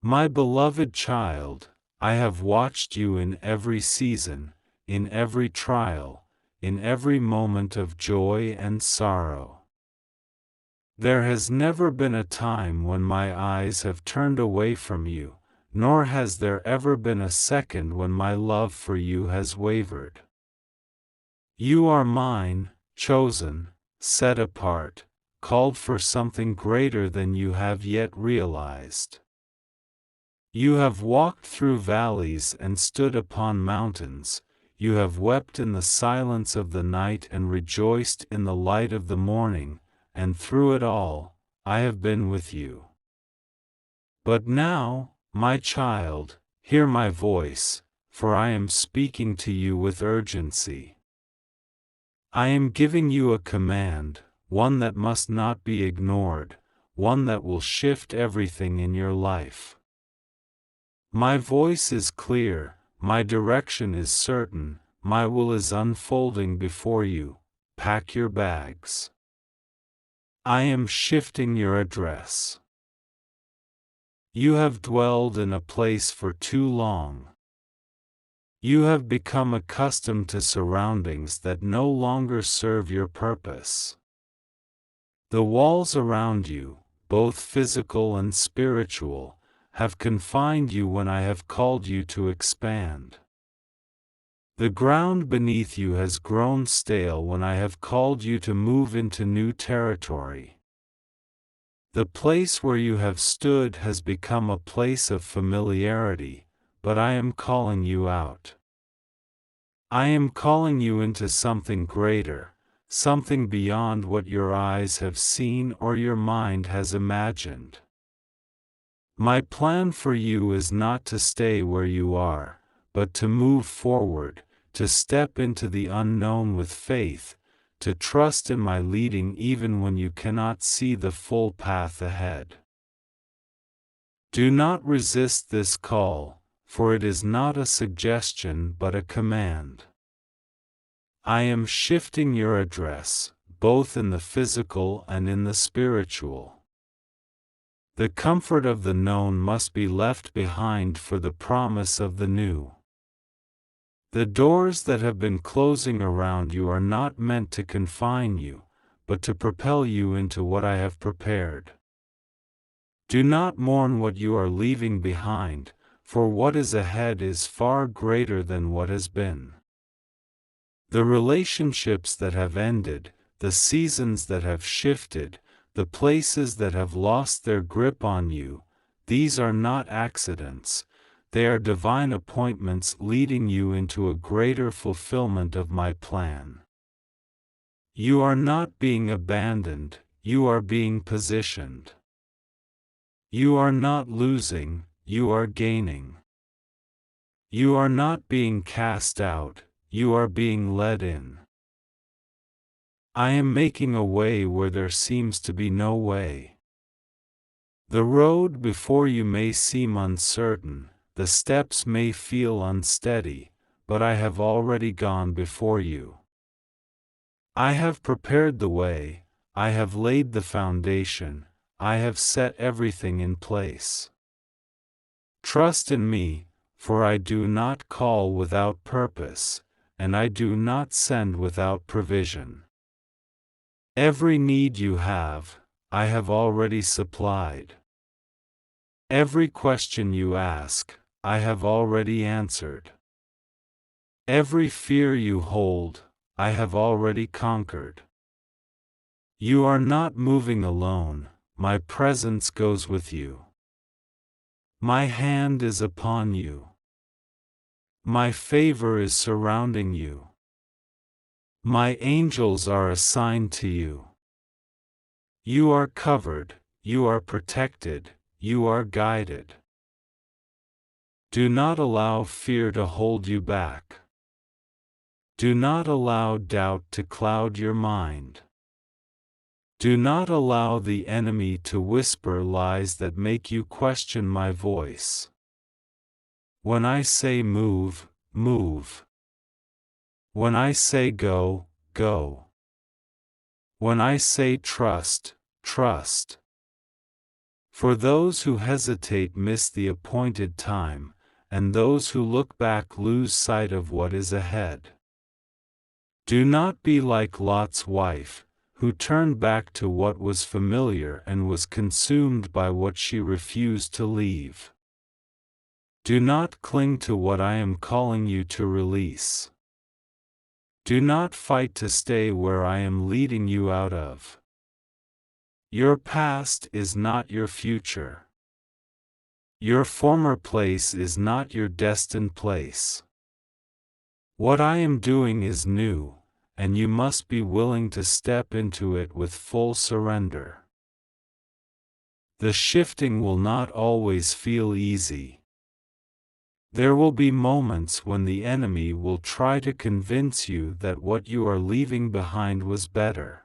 My beloved child, I have watched you in every season, in every trial, in every moment of joy and sorrow. There has never been a time when my eyes have turned away from you, nor has there ever been a second when my love for you has wavered. You are mine, chosen, set apart, called for something greater than you have yet realized. You have walked through valleys and stood upon mountains, you have wept in the silence of the night and rejoiced in the light of the morning, and through it all, I have been with you. But now, my child, hear my voice, for I am speaking to you with urgency. I am giving you a command, one that must not be ignored, one that will shift everything in your life. My voice is clear, my direction is certain, my will is unfolding before you. Pack your bags. I am shifting your address. You have dwelled in a place for too long. You have become accustomed to surroundings that no longer serve your purpose. The walls around you, both physical and spiritual, have confined you when I have called you to expand. The ground beneath you has grown stale when I have called you to move into new territory. The place where you have stood has become a place of familiarity, but I am calling you out. I am calling you into something greater, something beyond what your eyes have seen or your mind has imagined. My plan for you is not to stay where you are, but to move forward, to step into the unknown with faith, to trust in my leading even when you cannot see the full path ahead. Do not resist this call, for it is not a suggestion but a command. I am shifting your address, both in the physical and in the spiritual. The comfort of the known must be left behind for the promise of the new. The doors that have been closing around you are not meant to confine you, but to propel you into what I have prepared. Do not mourn what you are leaving behind, for what is ahead is far greater than what has been. The relationships that have ended, the seasons that have shifted, the places that have lost their grip on you, these are not accidents. They are divine appointments leading you into a greater fulfillment of my plan. You are not being abandoned, you are being positioned. You are not losing, you are gaining. You are not being cast out, you are being led in. I am making a way where there seems to be no way. The road before you may seem uncertain, the steps may feel unsteady, but I have already gone before you. I have prepared the way, I have laid the foundation, I have set everything in place. Trust in me, for I do not call without purpose, and I do not send without provision. Every need you have, I have already supplied. Every question you ask, I have already answered. Every fear you hold, I have already conquered. You are not moving alone, my presence goes with you. My hand is upon you. My favor is surrounding you. My angels are assigned to you. You are covered, you are protected, you are guided. Do not allow fear to hold you back. Do not allow doubt to cloud your mind. Do not allow the enemy to whisper lies that make you question my voice. When I say move, move. When I say go, go. When I say trust, trust. For those who hesitate miss the appointed time, and those who look back lose sight of what is ahead. Do not be like Lot's wife, who turned back to what was familiar and was consumed by what she refused to leave. Do not cling to what I am calling you to release. Do not fight to stay where I am leading you out of. Your past is not your future. Your former place is not your destined place. What I am doing is new, and you must be willing to step into it with full surrender. The shifting will not always feel easy. There will be moments when the enemy will try to convince you that what you are leaving behind was better.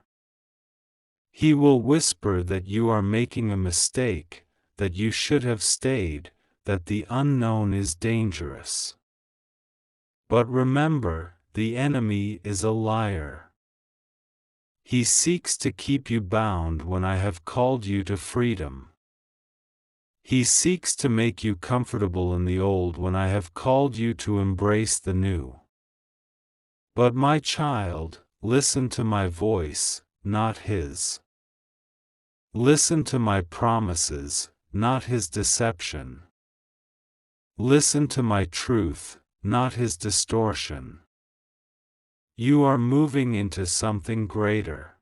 He will whisper that you are making a mistake, that you should have stayed, that the unknown is dangerous. But remember, the enemy is a liar. He seeks to keep you bound when I have called you to freedom. He seeks to make you comfortable in the old when I have called you to embrace the new. But my child, listen to my voice, not his. Listen to my promises, not his deception. Listen to my truth, not his distortion. You are moving into something greater.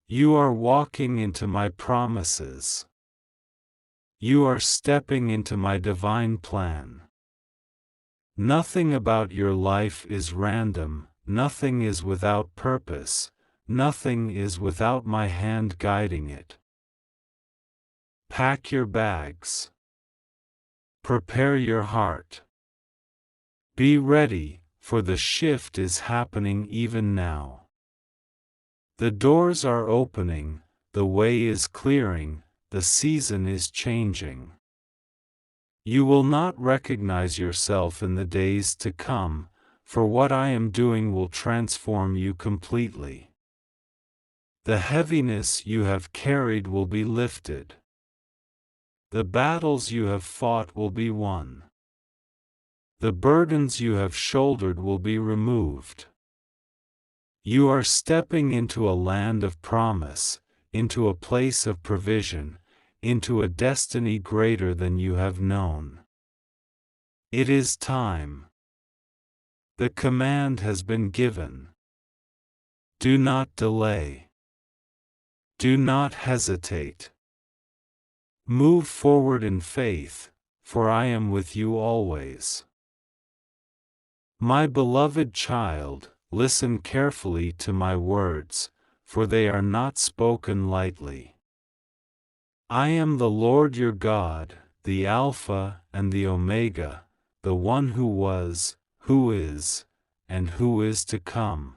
You are walking into my promises. You are stepping into my divine plan. Nothing about your life is random, nothing is without purpose, nothing is without my hand guiding it. Pack your bags. Prepare your heart. Be ready, for the shift is happening even now. The doors are opening, the way is clearing, the season is changing. You will not recognize yourself in the days to come, for what I am doing will transform you completely. The heaviness you have carried will be lifted. The battles you have fought will be won. The burdens you have shouldered will be removed. You are stepping into a land of promise, into a place of provision, into a destiny greater than you have known. It is time. The command has been given. Do not delay. Do not hesitate. Move forward in faith, for I am with you always. My beloved child, listen carefully to my words, for they are not spoken lightly. I am the Lord your God, the Alpha and the Omega, the one who was, who is, and who is to come.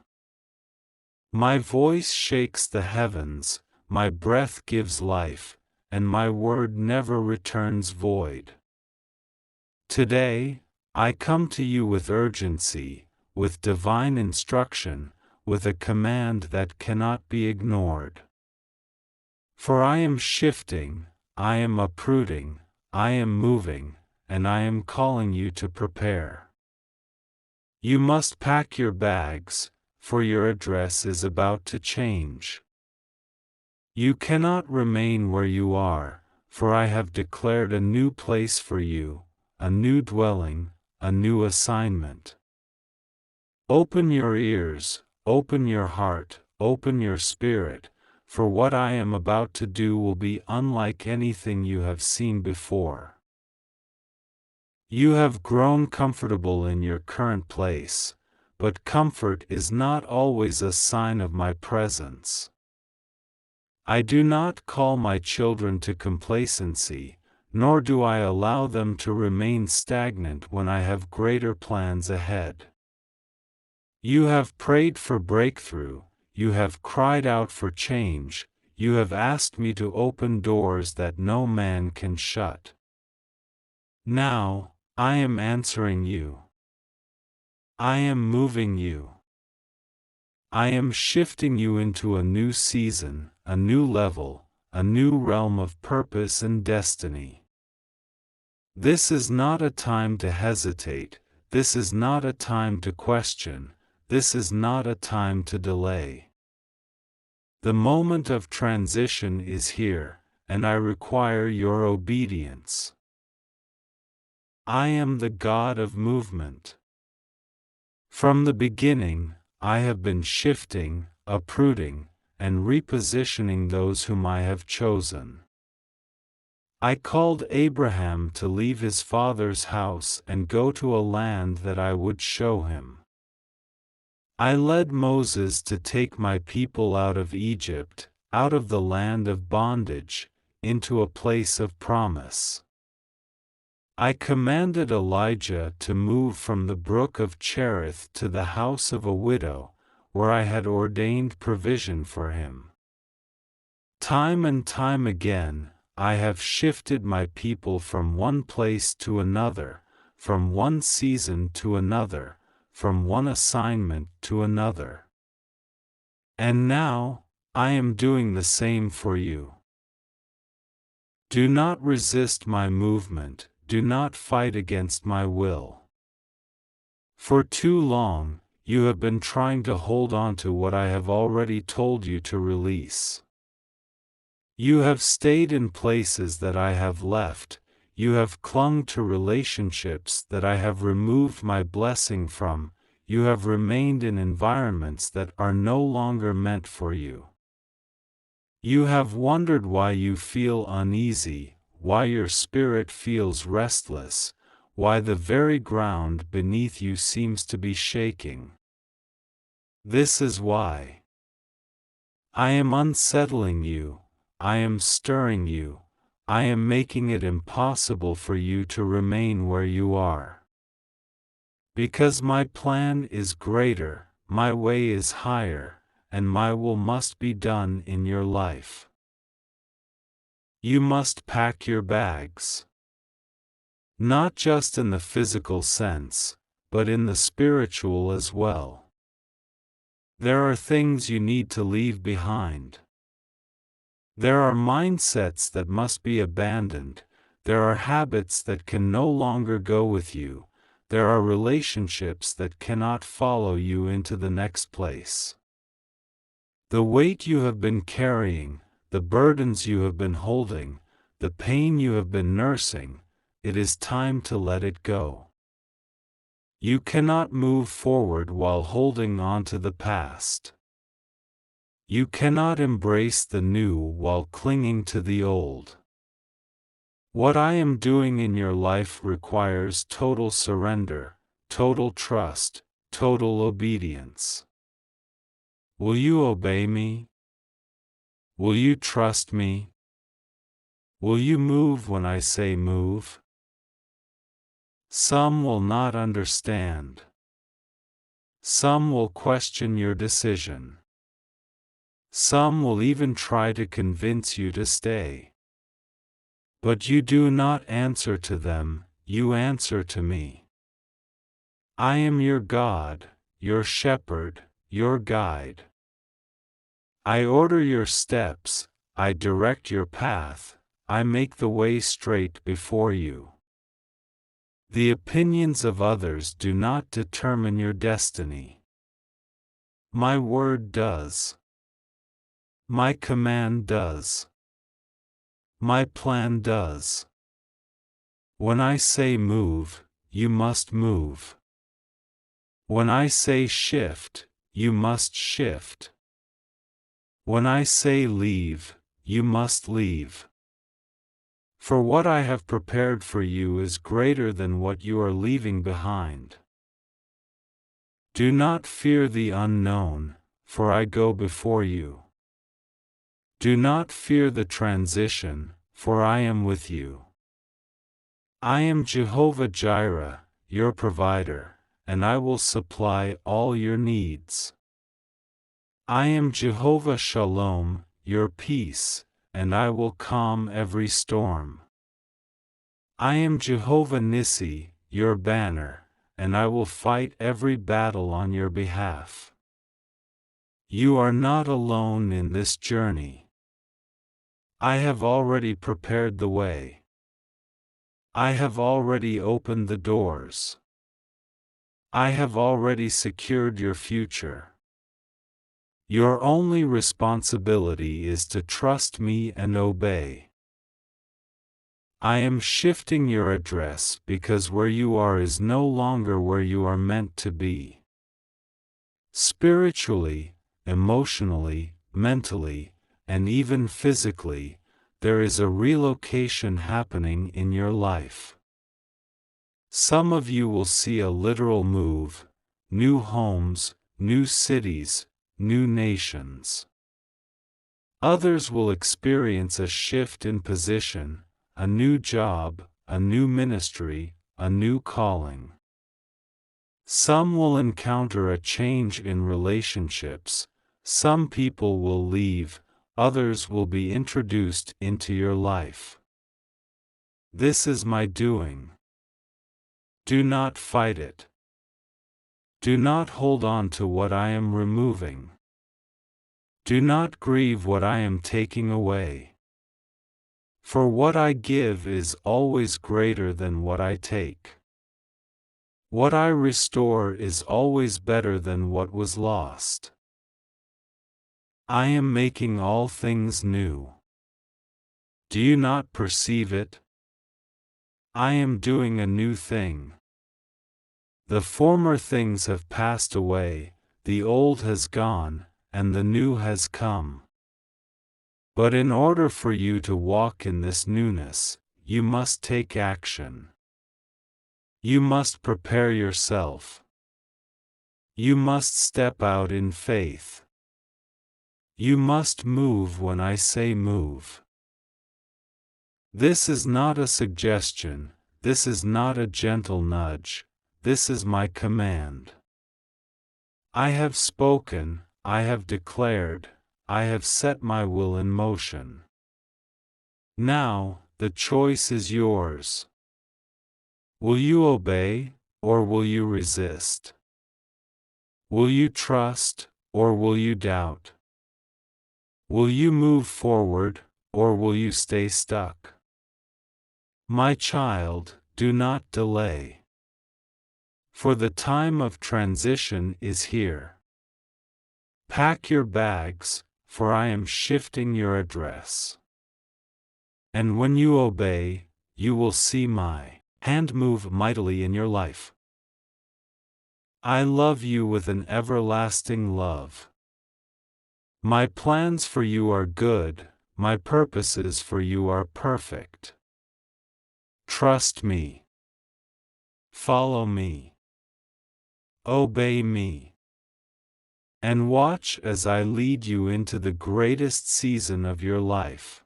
My voice shakes the heavens, my breath gives life, and my word never returns void. Today, I come to you with urgency, with divine instruction, with a command that cannot be ignored. For I am shifting, I am uprooting, I am moving, and I am calling you to prepare. You must pack your bags, for your address is about to change. You cannot remain where you are, for I have declared a new place for you, a new dwelling, a new assignment. Open your ears, open your heart, open your spirit, for what I am about to do will be unlike anything you have seen before. You have grown comfortable in your current place, but comfort is not always a sign of my presence. I do not call my children to complacency, nor do I allow them to remain stagnant when I have greater plans ahead. You have prayed for breakthrough, you have cried out for change, you have asked me to open doors that no man can shut. Now, I am answering you. I am moving you. I am shifting you into a new season, a new level, a new realm of purpose and destiny. This is not a time to hesitate, this is not a time to question, this is not a time to delay. The moment of transition is here, and I require your obedience. I am the God of movement. From the beginning, I have been shifting, uprooting, and repositioning those whom I have chosen. I called Abraham to leave his father's house and go to a land that I would show him. I led Moses to take my people out of Egypt, out of the land of bondage, into a place of promise. I commanded Elijah to move from the brook of Cherith to the house of a widow, where I had ordained provision for him. Time and time again, I have shifted my people from one place to another, from one season to another, from one assignment to another. And now, I am doing the same for you. Do not resist my movement, do not fight against my will. For too long, you have been trying to hold on to what I have already told you to release. You have stayed in places that I have left, you have clung to relationships that I have removed my blessing from, you have remained in environments that are no longer meant for you. You have wondered why you feel uneasy, why your spirit feels restless, why the very ground beneath you seems to be shaking. This is why. I am unsettling you, I am stirring you, I am making it impossible for you to remain where you are. Because my plan is greater, my way is higher, and my will must be done in your life. You must pack your bags. Not just in the physical sense, but in the spiritual as well. There are things you need to leave behind. There are mindsets that must be abandoned, there are habits that can no longer go with you, there are relationships that cannot follow you into the next place. The weight you have been carrying, the burdens you have been holding, the pain you have been nursing, it is time to let it go. You cannot move forward while holding on to the past. You cannot embrace the new while clinging to the old. What I am doing in your life requires total surrender, total trust, total obedience. Will you obey me? Will you trust me? Will you move when I say move? Some will not understand. Some will question your decision. Some will even try to convince you to stay. But you do not answer to them, you answer to me. I am your God, your shepherd, your guide. I order your steps, I direct your path, I make the way straight before you. The opinions of others do not determine your destiny. My word does. My command does. My plan does. When I say move, you must move. When I say shift, you must shift. When I say leave, you must leave. For what I have prepared for you is greater than what you are leaving behind. Do not fear the unknown, for I go before you. Do not fear the transition, for I am with you. I am Jehovah Jireh, your provider, and I will supply all your needs. I am Jehovah Shalom, your peace, and I will calm every storm. I am Jehovah Nissi, your banner, and I will fight every battle on your behalf. You are not alone in this journey. I have already prepared the way. I have already opened the doors. I have already secured your future. Your only responsibility is to trust me and obey. I am shifting your address because where you are is no longer where you are meant to be. Spiritually, emotionally, mentally, and even physically, there is a relocation happening in your life. Some of you will see a literal move, new homes, new cities, new nations. Others will experience a shift in position, a new job, a new ministry, a new calling. Some will encounter a change in relationships, some people will leave, others will be introduced into your life. This is my doing. Do not fight it. Do not hold on to what I am removing. Do not grieve what I am taking away. For what I give is always greater than what I take. What I restore is always better than what was lost. I am making all things new. Do you not perceive it? I am doing a new thing. The former things have passed away, the old has gone, and the new has come. But in order for you to walk in this newness, you must take action. You must prepare yourself. You must step out in faith. You must move when I say move. This is not a suggestion, this is not a gentle nudge, this is my command. I have spoken, I have declared, I have set my will in motion. Now, the choice is yours. Will you obey, or will you resist? Will you trust, or will you doubt? Will you move forward, or will you stay stuck? My child, do not delay. For the time of transition is here. Pack your bags, for I am shifting your address. And when you obey, you will see my hand move mightily in your life. I love you with an everlasting love. My plans for you are good, my purposes for you are perfect. Trust me. Follow me. Obey me. And watch as I lead you into the greatest season of your life.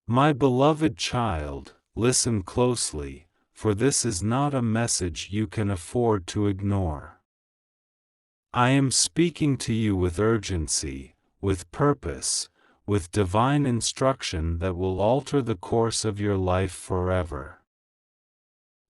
My beloved child, listen closely, for this is not a message you can afford to ignore. I am speaking to you with urgency, with purpose, with divine instruction that will alter the course of your life forever.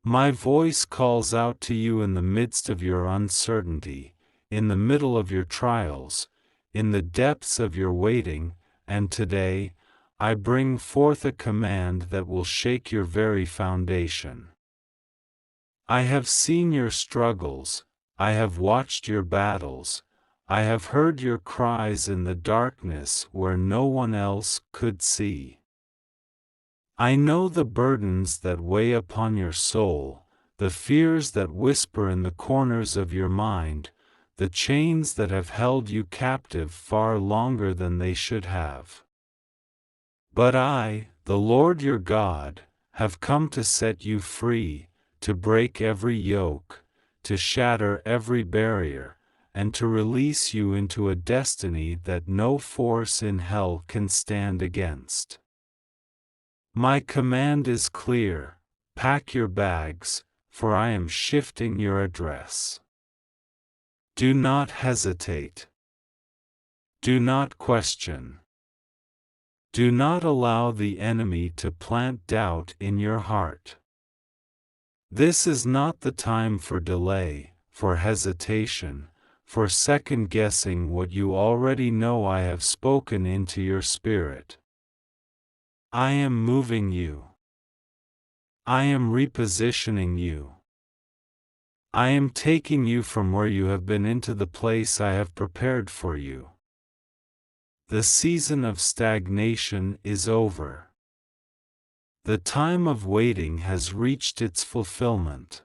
My voice calls out to you in the midst of your uncertainty, in the middle of your trials, in the depths of your waiting, and today, I bring forth a command that will shake your very foundation. I have seen your struggles, I have watched your battles, I have heard your cries in the darkness where no one else could see. I know the burdens that weigh upon your soul, the fears that whisper in the corners of your mind, the chains that have held you captive far longer than they should have. But I, the Lord your God, have come to set you free, to break every yoke, to shatter every barrier, and to release you into a destiny that no force in hell can stand against. My command is clear: pack your bags, for I am shifting your address. Do not hesitate. Do not question. Do not allow the enemy to plant doubt in your heart. This is not the time for delay, for hesitation, for second-guessing what you already know I have spoken into your spirit. I am moving you. I am repositioning you. I am taking you from where you have been into the place I have prepared for you. The season of stagnation is over. The time of waiting has reached its fulfillment.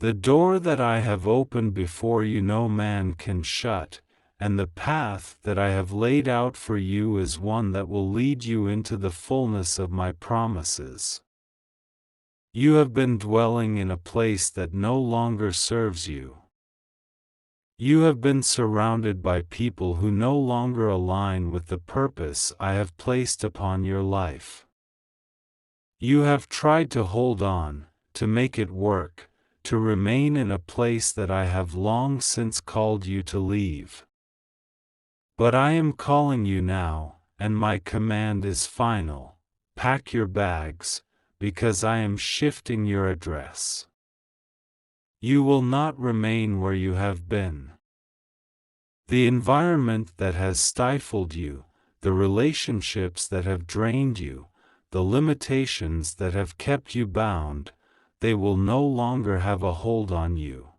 The door that I have opened before you no man can shut, and the path that I have laid out for you is one that will lead you into the fullness of my promises. You have been dwelling in a place that no longer serves you. You have been surrounded by people who no longer align with the purpose I have placed upon your life. You have tried to hold on, to make it work, to remain in a place that I have long since called you to leave. But I am calling you now, and my command is final: pack your bags, because I am shifting your address. You will not remain where you have been. The environment that has stifled you, the relationships that have drained you, the limitations that have kept you bound, they will no longer have a hold on you.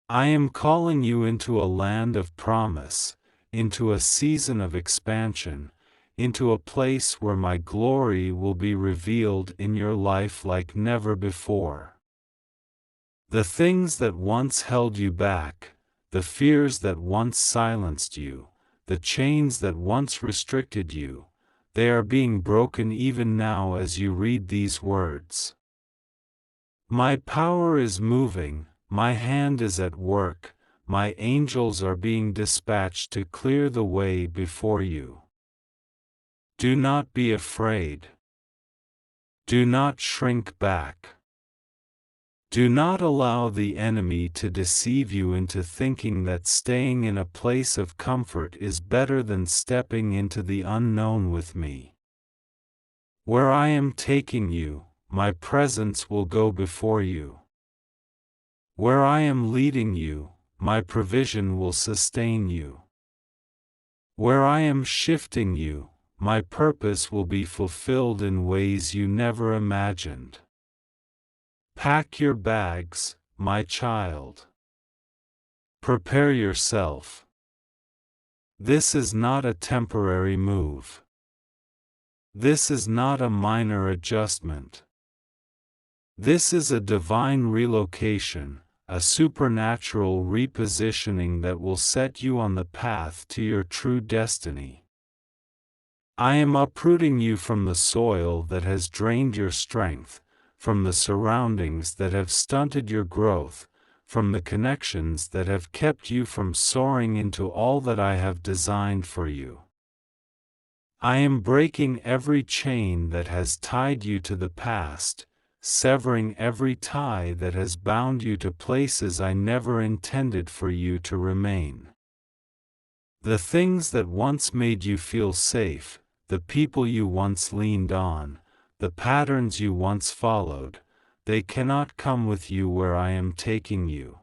I am calling you into a land of promise, into a season of expansion, into a place where my glory will be revealed in your life like never before. The things that once held you back, the fears that once silenced you, the chains that once restricted you, they are being broken even now as you read these words. My power is moving, my hand is at work, my angels are being dispatched to clear the way before you. Do not be afraid. Do not shrink back. Do not allow the enemy to deceive you into thinking that staying in a place of comfort is better than stepping into the unknown with me. Where I am taking you, my presence will go before you. Where I am leading you, my provision will sustain you. Where I am shifting you, my purpose will be fulfilled in ways you never imagined. Pack your bags, my child. Prepare yourself. This is not a temporary move. This is not a minor adjustment. This is a divine relocation, a supernatural repositioning that will set you on the path to your true destiny. I am uprooting you from the soil that has drained your strength, from the surroundings that have stunted your growth, from the connections that have kept you from soaring into all that I have designed for you. I am breaking every chain that has tied you to the past, severing every tie that has bound you to places I never intended for you to remain. The things that once made you feel safe, the people you once leaned on, the patterns you once followed, they cannot come with you where I am taking you.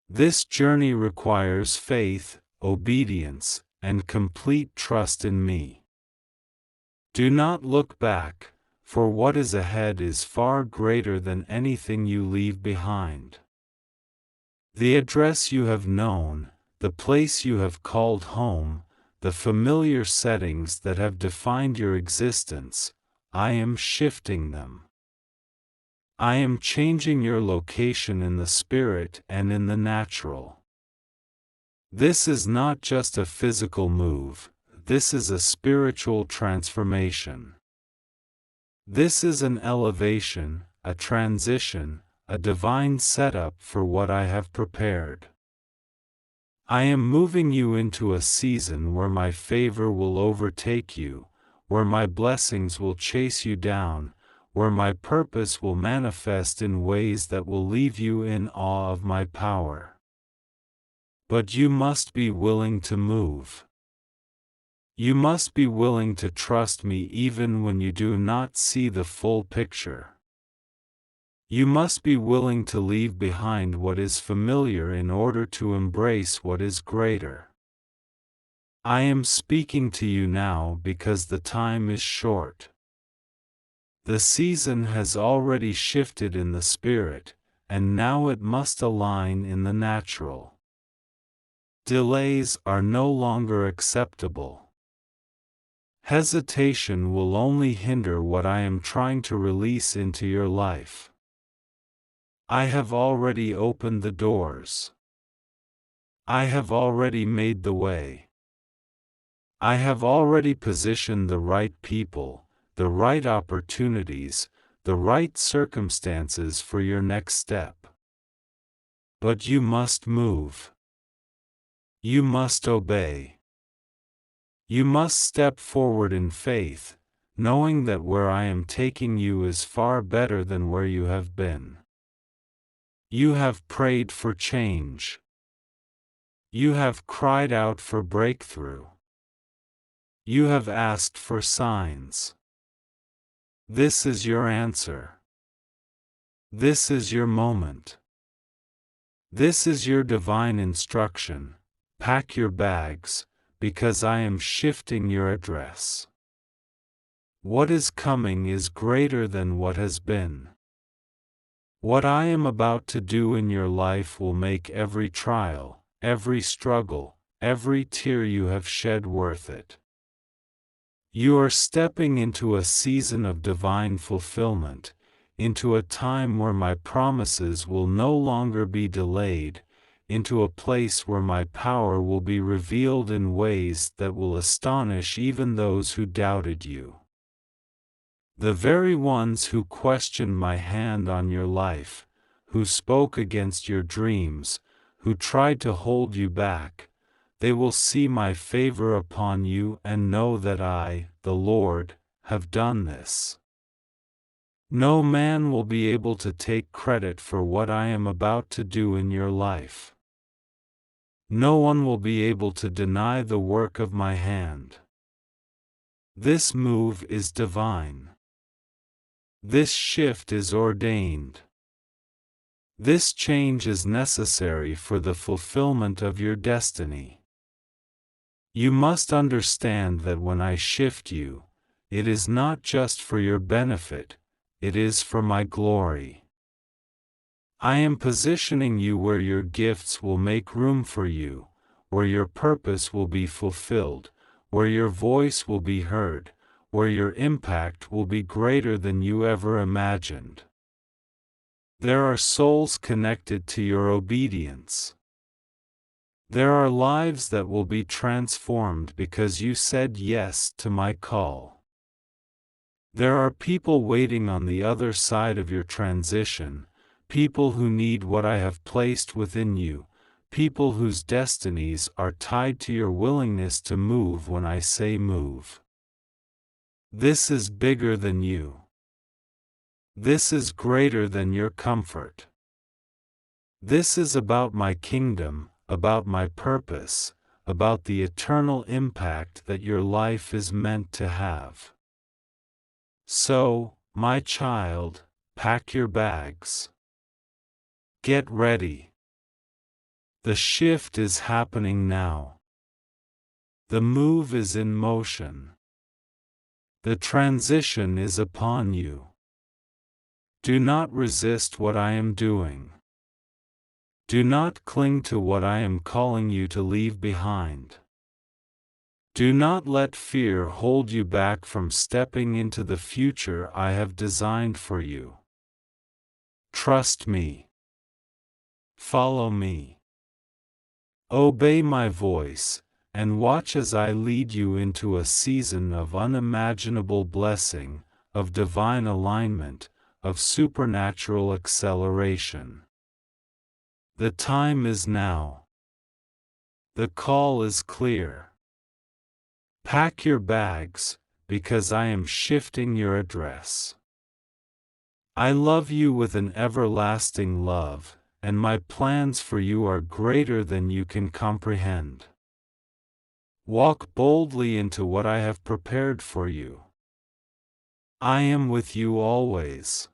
This journey requires faith, obedience, and complete trust in me. Do not look back, for what is ahead is far greater than anything you leave behind. The address you have known, the place you have called home, the familiar settings that have defined your existence, I am shifting them. I am changing your location in the spirit and in the natural. This is not just a physical move, this is a spiritual transformation. This is an elevation, a transition, a divine setup for what I have prepared. I am moving you into a season where my favor will overtake you, where my blessings will chase you down, where my purpose will manifest in ways that will leave you in awe of my power. But you must be willing to move. You must be willing to trust me even when you do not see the full picture. You must be willing to leave behind what is familiar in order to embrace what is greater. I am speaking to you now because the time is short. The season has already shifted in the spirit, and now it must align in the natural. Delays are no longer acceptable. Hesitation will only hinder what I am trying to release into your life. I have already opened the doors. I have already made the way. I have already positioned the right people, the right opportunities, the right circumstances for your next step. But you must move. You must obey. You must step forward in faith, knowing that where I am taking you is far better than where you have been. You have prayed for change. You have cried out for breakthrough. You have asked for signs. This is your answer. This is your moment. This is your divine instruction. Pack your bags, because I am shifting your address. What is coming is greater than what has been. What I am about to do in your life will make every trial, every struggle, every tear you have shed worth it. You are stepping into a season of divine fulfillment, into a time where my promises will no longer be delayed, into a place where my power will be revealed in ways that will astonish even those who doubted you. The very ones who questioned my hand on your life, who spoke against your dreams, who tried to hold you back, they will see my favor upon you and know that I, the Lord, have done this. No man will be able to take credit for what I am about to do in your life. No one will be able to deny the work of my hand. This move is divine. This shift is ordained. This change is necessary for the fulfillment of your destiny. You must understand that when I shift you, it is not just for your benefit, it is for my glory. I am positioning you where your gifts will make room for you, where your purpose will be fulfilled, where your voice will be heard, where your impact will be greater than you ever imagined. There are souls connected to your obedience. There are lives that will be transformed because you said yes to my call. There are people waiting on the other side of your transition, people who need what I have placed within you, people whose destinies are tied to your willingness to move when I say move. This is bigger than you. This is greater than your comfort. This is about my kingdom, about my purpose, about the eternal impact that your life is meant to have. So, my child, pack your bags. Get ready. The shift is happening now. The move is in motion. The transition is upon you. Do not resist what I am doing. Do not cling to what I am calling you to leave behind. Do not let fear hold you back from stepping into the future I have designed for you. Trust me. Follow me. Obey my voice, and watch as I lead you into a season of unimaginable blessing, of divine alignment, of supernatural acceleration. The time is now. The call is clear. Pack your bags, because I am shifting your address. I love you with an everlasting love, and my plans for you are greater than you can comprehend. Walk boldly into what I have prepared for you. I am with you always.